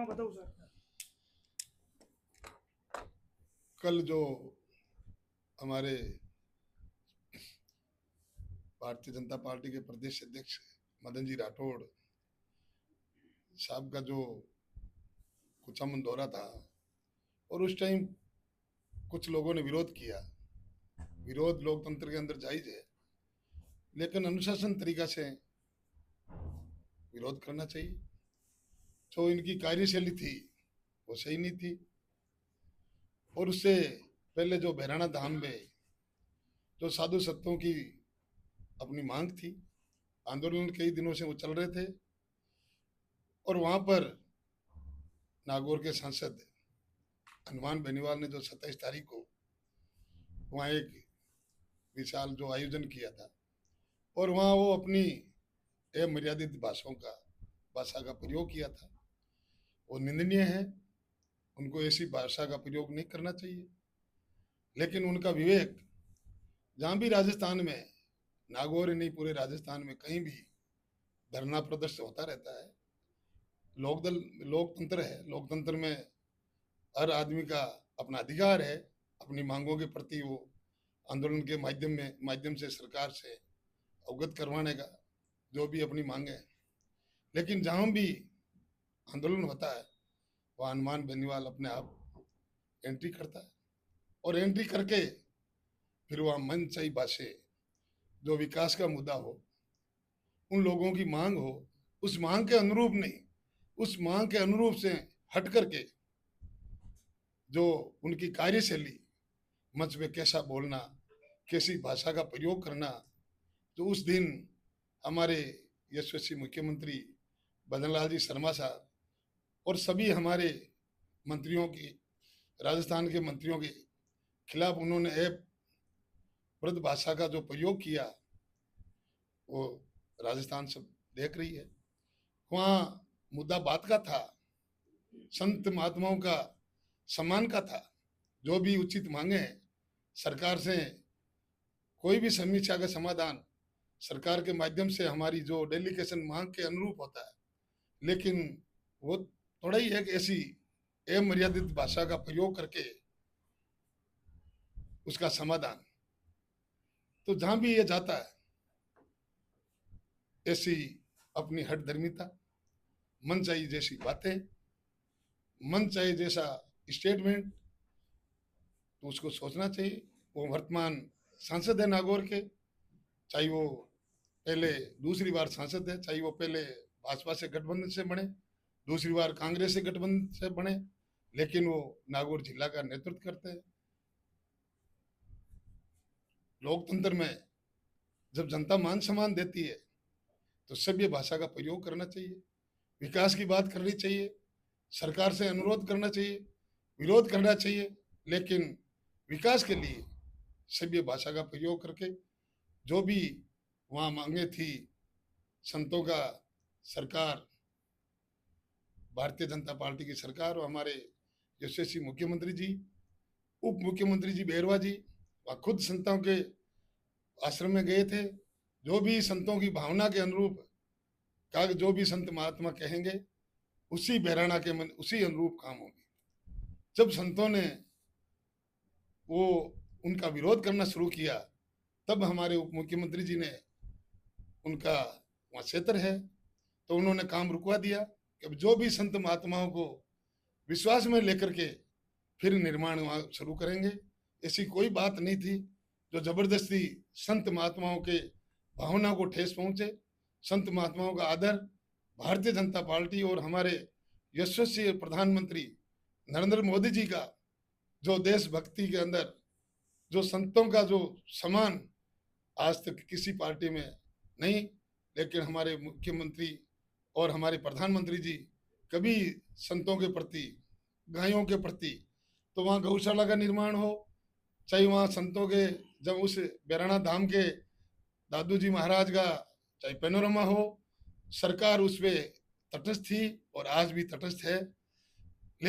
हाँ बताओ सर। कल जो हमारे भारतीय जनता पार्टी के प्रदेश अध्यक्ष मदन जी राठौड़ साहब का जो कुचामन दौरा था, और उस टाइम कुछ लोगों ने विरोध किया। विरोध लोकतंत्र के अंदर जायज है, लेकिन अनुशासन तरीका से विरोध करना चाहिए। जो इनकी कार्यशैली थी वो सही नहीं थी। और उससे पहले जो बहराना धाम में जो साधु संतों की अपनी मांग थी, आंदोलन कई दिनों से वो चल रहे थे, और वहां पर नागौर के सांसद हनुमान बेनीवाल ने जो 27 तारीख को वहाँ एक विशाल जो आयोजन किया था, और वहाँ वो अपनी अमर्यादित भाषा का प्रयोग किया था, वो निंदनीय है। उनको ऐसी भाषा का प्रयोग नहीं करना चाहिए। लेकिन उनका विवेक, जहाँ भी राजस्थान में, नागौर ही नहीं पूरे राजस्थान में कहीं भी धरना प्रदर्शन होता रहता है। लोकदल लोकतंत्र है, लोकतंत्र में हर आदमी का अपना अधिकार है अपनी मांगों के प्रति वो आंदोलन के माध्यम से सरकार से अवगत करवाने का, जो भी अपनी मांग है। लेकिन जहाँ भी आंदोलन होता है वहाँ हनुमान बेनीवाल अपने आप एंट्री करता है, और एंट्री करके फिर वहाँ मनचाही भाषा, जो विकास का मुद्दा हो, उन लोगों की मांग हो, उस मांग के अनुरूप नहीं, उस मांग के अनुरूप से हट करके जो उनकी कार्यशैली, मंच में कैसा बोलना, कैसी भाषा का प्रयोग करना, जो उस दिन हमारे यशस्वी मुख्यमंत्री बदनलाल जी शर्मा साहब और सभी हमारे मंत्रियों की, राजस्थान के मंत्रियों के खिलाफ उन्होंने वृद्ध भाषा का जो प्रयोग किया, वो राजस्थान सब देख रही है। वहाँ मुद्दा बात का था, संत महात्माओं का सम्मान का था। जो भी उचित मांगे हैं सरकार से, कोई भी समस्या का समाधान सरकार के माध्यम से हमारी जो डेलीगेशन मांग के अनुरूप होता है। लेकिन वो थोड़ा ही एक ऐसी अमर्यादित भाषा का प्रयोग करके उसका समाधान, तो जहां भी ये जाता है ऐसी अपनी हठधर्मिता, मनचाही जैसी बातें, मनचाही जैसा स्टेटमेंट, तो उसको सोचना चाहिए। वो वर्तमान सांसद है नागौर के, चाहे वो पहले दूसरी बार सांसद है, चाहे वो पहले भाजपा से गठबंधन से बने, दूसरी बार कांग्रेस से गठबंधन से बने, लेकिन वो नागौर जिला का नेतृत्व करते हैं। लोकतंत्र में जब जनता मान सम्मान देती है तो सभ्य भाषा का प्रयोग करना चाहिए, विकास की बात करनी चाहिए, सरकार से अनुरोध करना चाहिए, विरोध करना चाहिए, लेकिन विकास के लिए सभ्य भाषा का प्रयोग करके जो भी वहाँ मांगे थी संतों का, सरकार, भारतीय जनता पार्टी की सरकार और हमारे यशस्वी मुख्यमंत्री जी, उप मुख्यमंत्री जी बैरवा जी, वह खुद संतों के आश्रम में गए थे। जो भी संतों की भावना के अनुरूप का, जो भी संत महात्मा कहेंगे उसी बहराना के मन उसी अनुरूप काम होगी। जब संतों ने वो उनका विरोध करना शुरू किया, तब हमारे उप मुख्यमंत्री जी ने उनका वहाँ क्षेत्र है तो उन्होंने काम रुकवा दिया कि अब जो भी संत महात्माओं को विश्वास में लेकर के फिर निर्माण वहाँ शुरू करेंगे। ऐसी कोई बात नहीं थी जो जबरदस्ती संत महात्माओं के भावना को ठेस पहुंचे। संत महात्माओं का आदर भारतीय जनता पार्टी और हमारे यशस्वी प्रधानमंत्री नरेंद्र मोदी जी का जो देशभक्ति के अंदर जो संतों का जो सम्मान आज तक किसी पार्टी में नहीं, लेकिन हमारे मुख्यमंत्री और हमारे प्रधानमंत्री जी कभी संतों के प्रति, गायों के प्रति, तो वहाँ गौशाला का निर्माण हो, चाहे वहाँ संतों के जब उस बैराना धाम के दादू जी महाराज का चाहे पैनोरमा हो, सरकार उस पर तटस्थ थी और आज भी तटस्थ है।